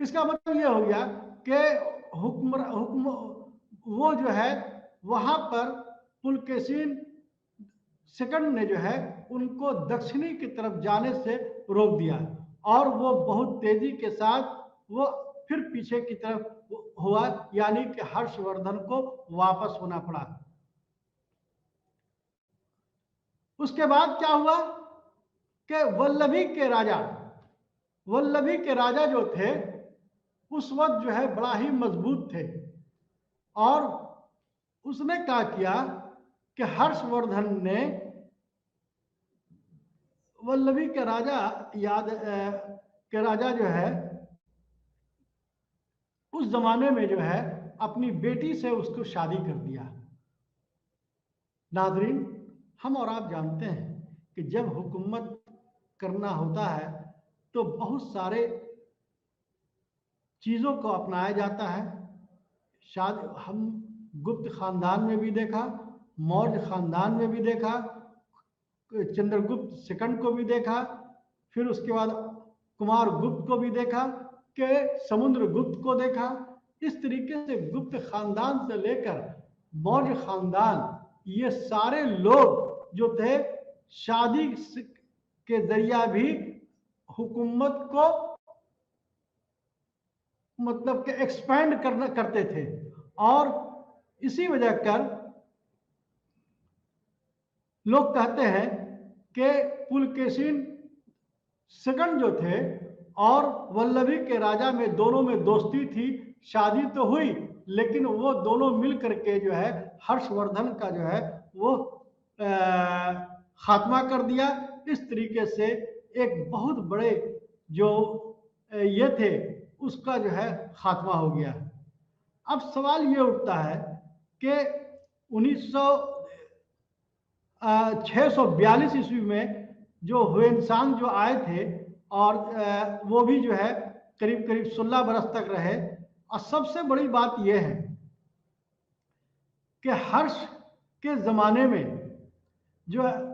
इसका मतलब यह हो गया कि हुक्म वो जो है वहां पर पुलकेशिन सेकंड ने जो है उनको दक्षिणी की तरफ जाने से रोक दिया, और वो बहुत तेजी के साथ वो फिर पीछे की तरफ हुआ, यानी कि हर्षवर्धन को वापस होना पड़ा। उसके बाद क्या हुआ कि वल्लभी के राजा जो थे उस वक्त जो है बड़ा ही मजबूत थे, और उसने क्या किया कि हर्षवर्धन ने वल्लभी के राजा जो है उस जमाने में जो है अपनी बेटी से उसको शादी कर दिया। नाज़रीन, हम और आप जानते हैं कि जब हुकूमत करना होता है तो बहुत सारे चीज़ों को अपनाया जाता है। शायद हम गुप्त खानदान में भी देखा, मौर्य खानदान में भी देखा, चंद्रगुप्त सेकंड को भी देखा, फिर उसके बाद कुमार गुप्त को भी देखा, कि समुद्रगुप्त को देखा। इस तरीके से गुप्त खानदान से लेकर मौर्य खानदान, ये सारे लोग जो थे शादी के जरिया भी हुकूमत को मतलब कि एक्सपैंड करते थे, और इसी वजह कर लोग कहते हैं कि पुलकेशिन सेकंड जो थे और वल्लभी के राजा में दोनों में दोस्ती थी, शादी तो हुई, लेकिन वो दोनों मिल करके जो है हर्षवर्धन का जो है वो खात्मा कर दिया। इस तरीके से एक बहुत बड़े जो ये थे उसका जो है खात्मा हो गया। अब सवाल ये उठता है कि 642 ईस्वी में जो हुएनसांग जो आए थे, और वो भी जो है करीब करीब 16 बरस तक रहे। और सबसे बड़ी बात यह है कि हर्ष के जमाने में जो है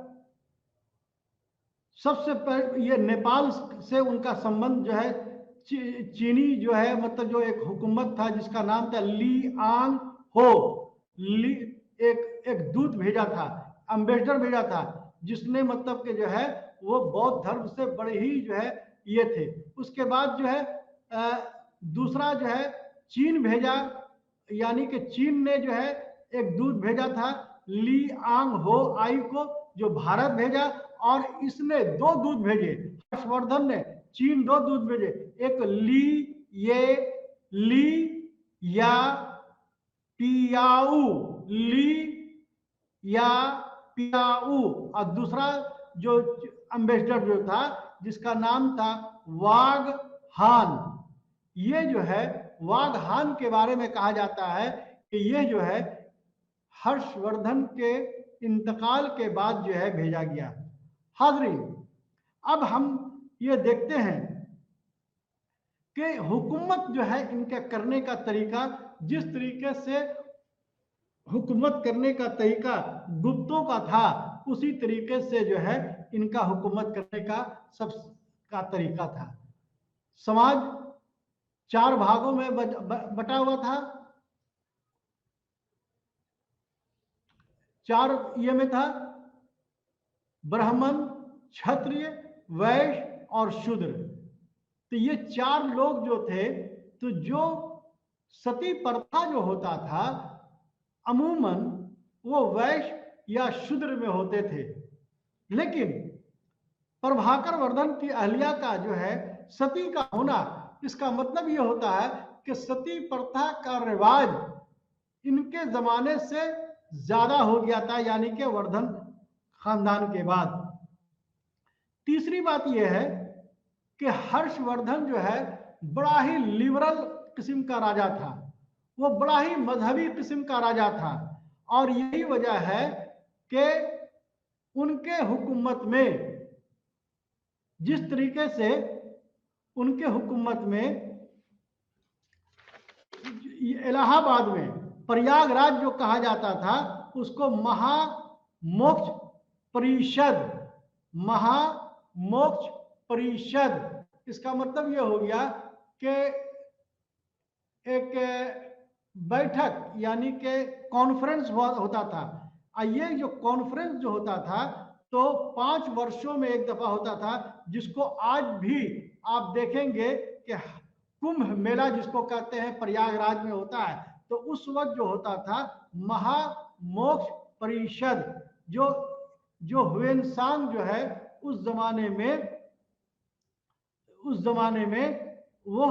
सबसे पहले ये नेपाल से उनका संबंध जो है चीनी जो है मतलब जो एक हुकूमत था जिसका नाम था ली आंग हो, एक दूत भेजा था, एम्बेसडर भेजा था, जिसने मतलब कि जो है वो बौद्ध धर्म से बड़े ही जो है ये थे। उसके बाद जो है दूसरा जो है चीन भेजा, यानी कि चीन ने जो है एक दूत भेजा था ली आंग हो आई को, जो भारत भेजा, और इसने 2 दूत भेजे, हर्षवर्धन ने चीन 2 दूत भेजे, एक ली या पियाऊ, और दूसरा जो एम्बेसडर जो था जिसका नाम था वाग हान। ये जो है वागहान के बारे में कहा जाता है कि ये जो है हर्षवर्धन के इंतकाल के बाद जो है भेजा गया। हाज़रीन, अब हम ये देखते हैं कि हुकूमत जो है इनके करने का तरीका, जिस तरीके से हुकूमत करने का तरीका गुप्तों का था, उसी तरीके से जो है इनका हुकूमत करने का सब का तरीका था। समाज 4 भागों में बटा हुआ था। 4 ये में था, ब्राह्मण, क्षत्रिय, वैश्य और शूद्र। तो ये 4 लोग जो थे, तो जो सती प्रथा जो होता था अमूमन वो वैश्य या शूद्र में होते थे, लेकिन प्रभाकर वर्धन की अहलिया का जो है सती का होना, इसका मतलब ये होता है कि सती प्रथा का रिवाज इनके जमाने से ज्यादा हो गया था, यानी कि वर्धन खानदान के बाद। तीसरी बात यह है कि हर्षवर्धन जो है बड़ा ही लिबरल किस्म का राजा था, वो बड़ा ही मजहबी किस्म का राजा था, और यही वजह है कि उनके हुकूमत में, जिस तरीके से उनके हुकूमत में इलाहाबाद में प्रयागराज जो कहा जाता था, उसको महामोक्ष परिषद, इसका मतलब यह हो गया कि एक बैठक यानी कि कॉन्फ्रेंस होता था। ये जो कॉन्फ्रेंस जो होता था तो 5 वर्षों में एक दफा होता था, जिसको आज भी आप देखेंगे कि कुंभ मेला जिसको कहते हैं प्रयागराज में होता है। तो उस वक्त जो होता था महामोक्ष परिषद, जो ह्वेनसांग जो है उस जमाने में वो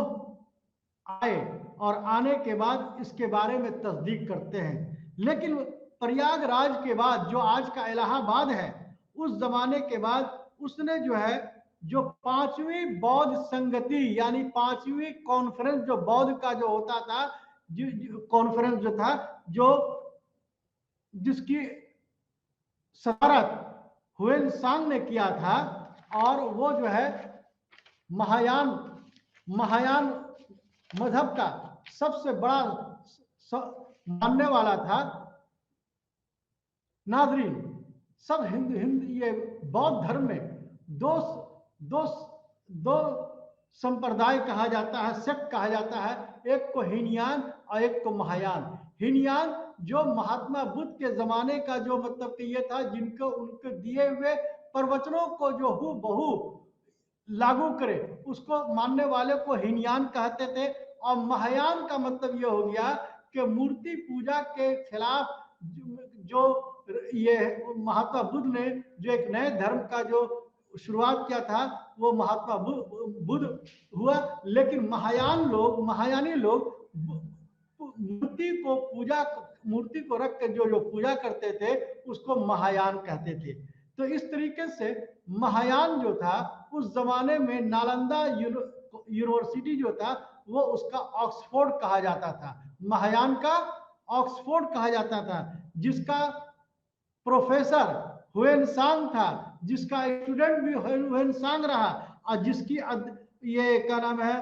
आए, और आने के बाद इसके बारे में तस्दीक करते हैं। लेकिन प्रयागराज के बाद जो आज का इलाहाबाद है, उस जमाने के बाद उसने जो है जो 5वीं बौद्ध संगति यानी 5वीं कॉन्फ्रेंस जो बौद्ध का जो होता था, कॉन्फ्रेंस जो था, जो जिसकी सदारत ह्वेनसांग ने किया था, और वो जो है महायान मजहब का सबसे बड़ा मानने वाला था। नाज़रीन, सब हिंद ये बौद्ध धर्म में दो संप्रदाय कहा जाता है, सेक्ट कहा जाता है, एक को हीनयान और एक को महायान। हीनयान जो महात्मा बुद्ध के जमाने का जो मतलब कि ये था, जिनको उनके दिए हुए प्रवचनों को जो हूबहू लागू करे, उसको मानने वाले को हीनयान कहते थे। और महायान का मतलब ये हो गया कि मूर्ति पूजा के खिलाफ जो ये महात्मा बुद्ध ने जो एक नए धर्म का जो शुरुआत किया था, वो महात्मा बुद्ध हुआ। लेकिन महायानी लोग मूर्ति को रख कर जो पूजा करते थे, उसको महायान कहते थे। तो इस तरीके से महायान जो था उस जमाने में नालंदा यूनिवर्सिटी जो था, वो उसका ऑक्सफोर्ड कहा जाता था। महायान का ऑक्सफोर्ड कहा जाता था, जिसका प्रोफेसर ह्वेनसांग था, जिसका स्टूडेंट भी ह्वेनसांग रहा, और जिसकी ये क्या नाम है,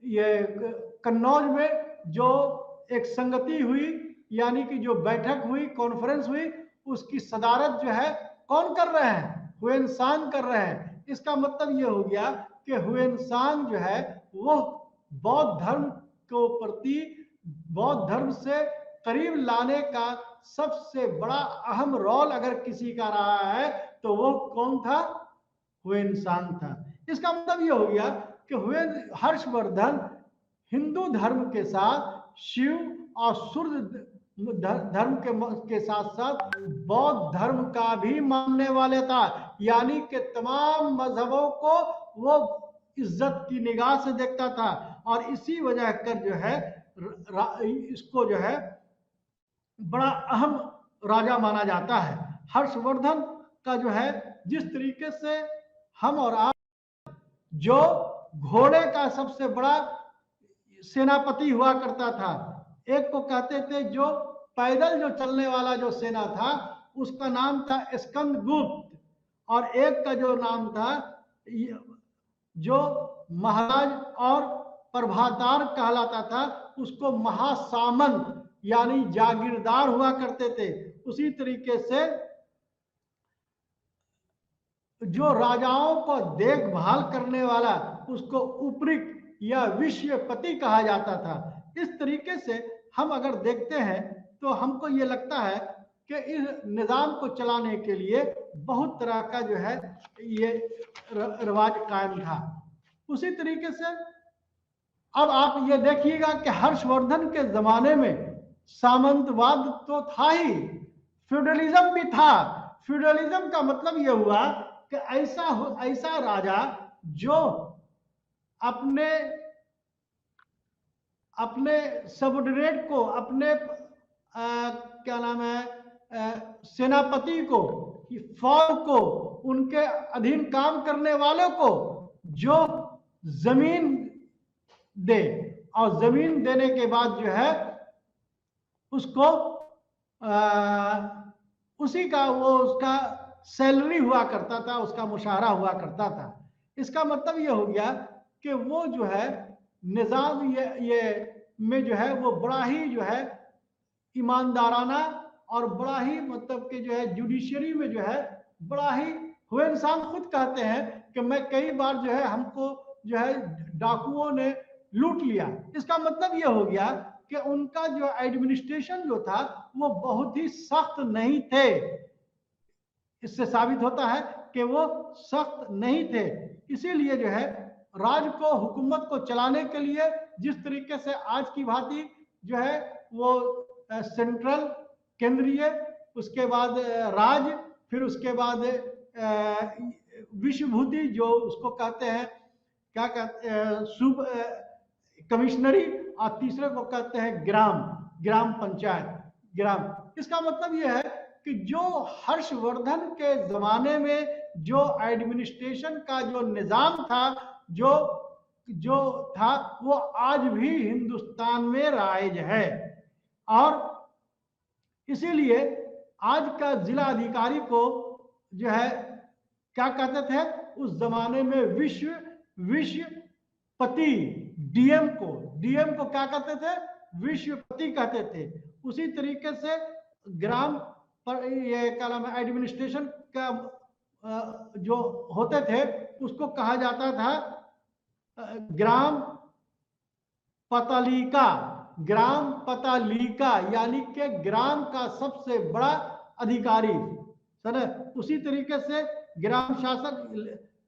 ये कन्नौज में जो एक संगति हुई, यानी कि जो बैठक हुई, कॉन्फ्रेंस हुई, उसकी सदारत जो है कौन कर रहे हैं? ह्वेनसांग कर रहे हैं। इसका मतलब ये हो गया कि ह्वेनसांग जो है वो बौद्ध धर्म को प्रति, बौद्ध धर्म से करीब लाने का सबसे बड़ा अहम रोल अगर किसी का रहा है तो वो कौन था? ह्वेनसांग था। इसका मतलब ये हो गया कि हर्षवर्धन हिंदू धर्म के साथ शिव और सूर्य धर्म के साथ साथ बौद्ध धर्म का भी मानने वाले था, यानी कि तमाम मजहबों को वो इज्जत की निगाह से देखता था। और इसी वजह कर जो है इसको जो है बड़ा अहम राजा माना जाता है। हर्षवर्धन का जो है जिस तरीके से हम और आप जो घोड़े का सबसे बड़ा सेनापति हुआ करता था। एक को कहते थे जो पैदल जो चलने वाला जो सेना था उसका नाम था स्कंदगुप्त, और एक का जो नाम था जो महाराज और प्रभातार कहलाता था उसको महासामंत यानी जागीरदार हुआ करते थे। उसी तरीके से जो राजाओं को देखभाल करने वाला उसको उपरिक या विश्वपति कहा जाता था। इस तरीके से हम अगर देखते हैं तो हमको ये लगता है कि इस निज़ाम को चलाने के लिए बहुत तरह का जो है ये रिवाज कायम था। उसी तरीके से अब आप ये देखिएगा कि हर्षवर्धन के जमाने में सामंतवाद तो था ही, फ्यूडलिज्म भी था। फ्यूडलिज्म का मतलब ये हुआ कि ऐसा राजा जो अपने सबऑर्डिनेट को, अपने क्या नाम है सेनापति को, फौज को, उनके अधीन काम करने वालों को जो जमीन दे, और जमीन देने के बाद जो है उसको उसी का उसका सैलरी हुआ करता था, उसका मुशाहरा हुआ करता था। इसका मतलब ये हो गया कि वो जो है निज़ाम ये में जो है वो बड़ा ही जो है ईमानदाराना और बड़ा ही मतलब कि जो है जुडिशरी में जो है बड़ा ही, हुए इंसान खुद कहते हैं कि मैं कई बार जो है हमको जो है डाकुओं ने लूट लिया। इसका मतलब ये हो गया कि उनका जो एडमिनिस्ट्रेशन जो था वो बहुत ही सख्त नहीं थे। इससे साबित होता है कि वो सख्त नहीं थे। इसीलिए जो है राज को, हुकूमत को चलाने के लिए जिस तरीके से आज की भांति जो है वो सेंट्रल, केंद्रीय, उसके बाद राज्य, फिर उसके बाद विश्वभूति जो उसको कहते हैं, क्या कहते हैं, कमिश्नरी, और तीसरे को कहते हैं ग्राम पंचायत, ग्राम। इसका मतलब यह है कि जो हर्षवर्धन के जमाने में जो एडमिनिस्ट्रेशन का जो निजाम था, जो था वो आज भी हिंदुस्तान में राइज है। और इसीलिए आज का जिला अधिकारी को जो है क्या कहते थे उस जमाने में, विश्वपति, डीएम को क्या कहते थे, विश्वपति कहते थे। उसी तरीके से ग्राम पर ये क्या नाम है एडमिनिस्ट्रेशन का जो होते थे उसको कहा जाता था ग्राम पतालिका, यानी कि ग्राम का सबसे बड़ा अधिकारी। सर उसी तरीके से ग्राम शासक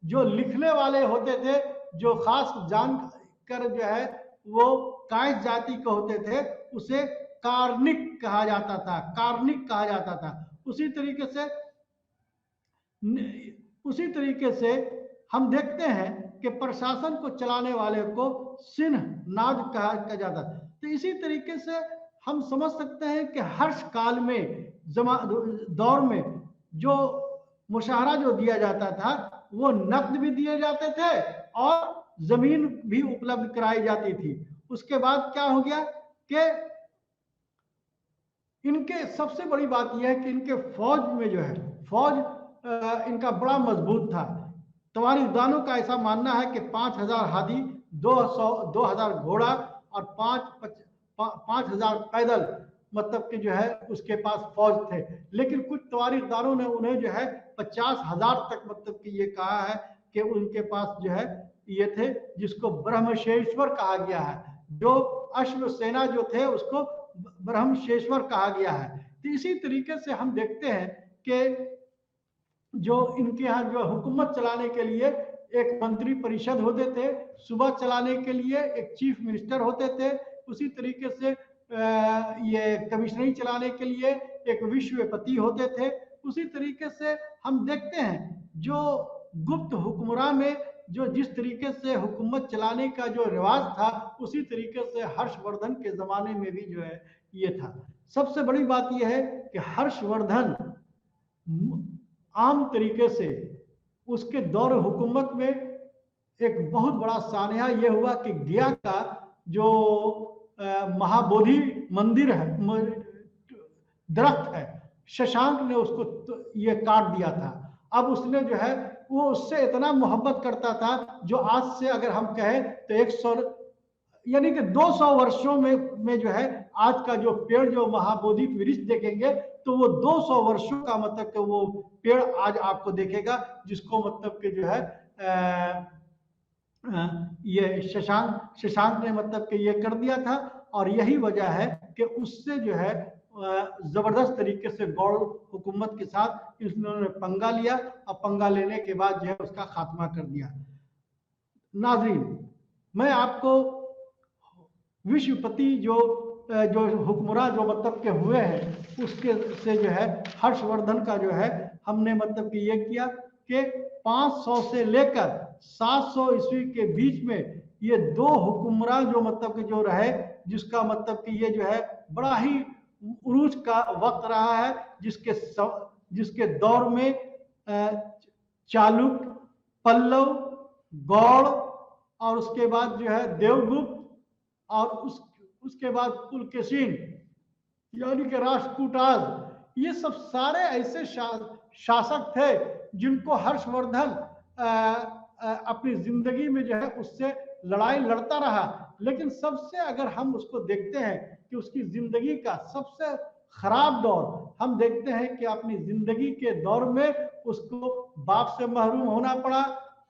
जो लिखने वाले होते थे, जो खास जानकर जो है वो कायस्थ जाति के होते थे, उसे कार्निक कहा जाता था। उसी तरीके से हम देखते हैं कि प्रशासन को चलाने वाले को सिंह नाद कहा जाता है। तो इसी तरीके से हम समझ सकते हैं कि हर्ष काल में दौर में जो मुशाहरा जो दिया जाता था वो नकद भी दिए जाते थे और जमीन भी उपलब्ध कराई जाती थी। उसके बाद क्या हो गया कि इनके सबसे बड़ी बात यह है कि इनके फौज में जो है, फौज इनका बड़ा मजबूत था। तवारीखदानों का ऐसा मानना है कि 5000 हाथी, 2000 घोड़ा और 5000 पैदल मतलब कि जो है उसके पास फौज थे। लेकिन कुछ तवारीखदारों ने उन्हें जो है 50,000 तक मतलब कि ये कहा है कि उनके पास जो है ये थे, जिसको ब्रह्मशेश्वर कहा गया है। जो अश्व सेना जो थे उसको ब्रह्मशेश्वर कहा गया है। तो इसी तरीके से हम देखते हैं कि जो इनके यहाँ जो हुकूमत चलाने के लिए एक मंत्री परिषद होते थे, सुबह चलाने के लिए एक चीफ मिनिस्टर होते थे, उसी तरीके से ये कमिश्नरी चलाने के लिए एक विश्वपति होते थे। उसी तरीके से हम देखते हैं जो गुप्त हुक्मरान में जो जिस तरीके से हुकूमत चलाने का जो रिवाज था, उसी तरीके से हर्षवर्धन के जमाने में भी जो है ये था। सबसे बड़ी बात यह है कि हर्षवर्धन आम तरीके से उसके दौर हुकूमत में एक बहुत बड़ा सानहा यह हुआ कि गया का जो महाबोधि मंदिर है, दरख्त है, शशांक ने उसको ये काट दिया था। अब उसने जो है वो उससे इतना मोहब्बत करता था, जो आज से अगर हम कहें तो 100 यानी कि 200 वर्षों में जो है आज का जो पेड़, जो महाबोधि वृक्ष देखेंगे तो वो 200 वर्षों का मतलब कि वो पेड़ आज आपको देखेगा, जिसको मतलब कि जो है ये शशांक ने मतलब कि ये कर दिया था। और यही वजह है कि उससे जो है जबरदस्त तरीके से गौड़ हुकूमत के साथ इन्होंने पंगा लिया, और पंगा लेने के बाद जो है उसका खात्मा कर दिया। नाज़रीन, मैं आपको विश्वपति जो हुक्मरान जो मतलब के हुए हैं उसके से जो है हर्षवर्धन का जो है हमने मतलब कि ये किया कि 500 से लेकर 700 ईस्वी के बीच में ये दो हुक्मरान जो मतलब कि जो रहे, जिसका मतलब कि ये जो है बड़ा ही उरूज का वक्त रहा है, जिसके दौर में चालुक्य, पल्लव, गौड़ और उसके बाद जो है देवगुप्त और उसके बाद पुलकेशिन यानी कि राष्ट्रकूटाज, ये सब सारे ऐसे शासक थे जिनको हर्षवर्धन अपनी जिंदगी में जो है उससे लड़ाई लड़ता रहा। लेकिन सबसे अगर हम उसको देखते हैं कि उसकी जिंदगी का सबसे खराब दौर हम देखते हैं कि अपनी जिंदगी के दौर में उसको बाप से महरूम होना पड़ा,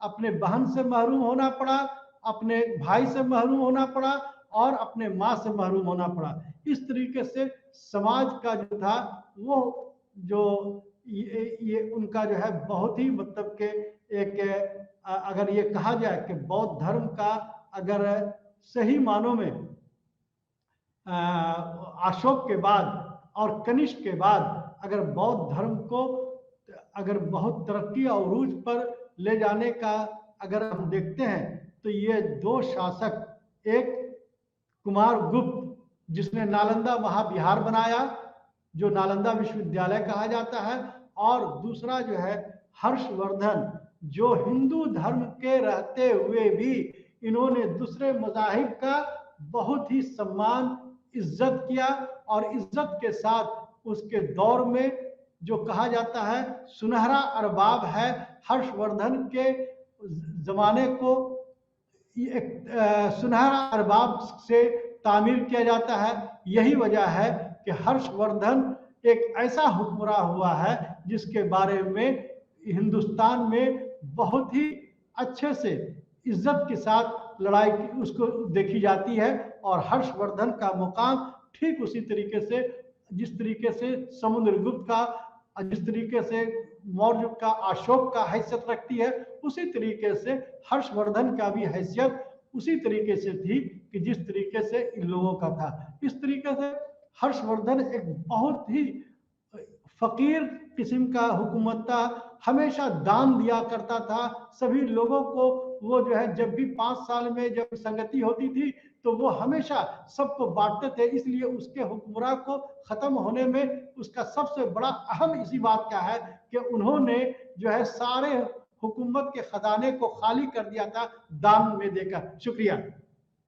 अपने बहन से महरूम होना पड़ा, अपने भाई से महरूम होना पड़ा और अपने माँ से महरूम होना पड़ा। इस तरीके से समाज का जो था वो जो ये उनका जो है बहुत ही मतलब के एक अगर ये कहा जाए कि बौद्ध धर्म का अगर सही मानों में अशोक के बाद और कनिष्क के बाद अगर बौद्ध धर्म को अगर बहुत तरक्की और उरूज पर ले जाने का अगर हम देखते हैं तो ये दो शासक, एक कुमार गुप्त जिसने नालंदा महाविहार बनाया जो नालंदा विश्वविद्यालय कहा जाता है, और दूसरा जो है हर्षवर्धन जो हिंदू धर्म के रहते हुए भी इन्होंने दूसरे मज़ाहिब का बहुत ही सम्मान इज्जत किया और इज्जत के साथ उसके दौर में जो कहा जाता है सुनहरा अरबाब है हर्षवर्धन के जमाने को एक सुनहरा अरबाब से तामीर किया जाता है। यही वजह है कि हर्षवर्धन एक ऐसा हुक्मरान हुआ है जिसके बारे में हिंदुस्तान में बहुत ही अच्छे से इज्जत के साथ लड़ाई उसको देखी जाती है। और हर्षवर्धन का मुकाम ठीक उसी तरीके से जिस तरीके से समुद्रगुप्त का, जिस तरीके से मौर्य का अशोक का हैसियत रखती है, उसी तरीके से हर्षवर्धन का भी हैसियत उसी तरीके से थी कि जिस तरीके से इन लोगों का था। इस तरीके से हर्षवर्धन एक बहुत ही फकीर किस्म का हुकूमत था, हमेशा दान दिया करता था सभी लोगों को। वो जो है जब भी 5 साल में जब संगति होती थी तो वो हमेशा सबको बांटते थे। इसलिए उसके हुक्मरान को खत्म होने में उसका सबसे बड़ा अहम इसी बात का है कि उन्होंने जो है सारे हुकूमत के खजाने को खाली कर दिया था दान में देकर। शुक्रिया।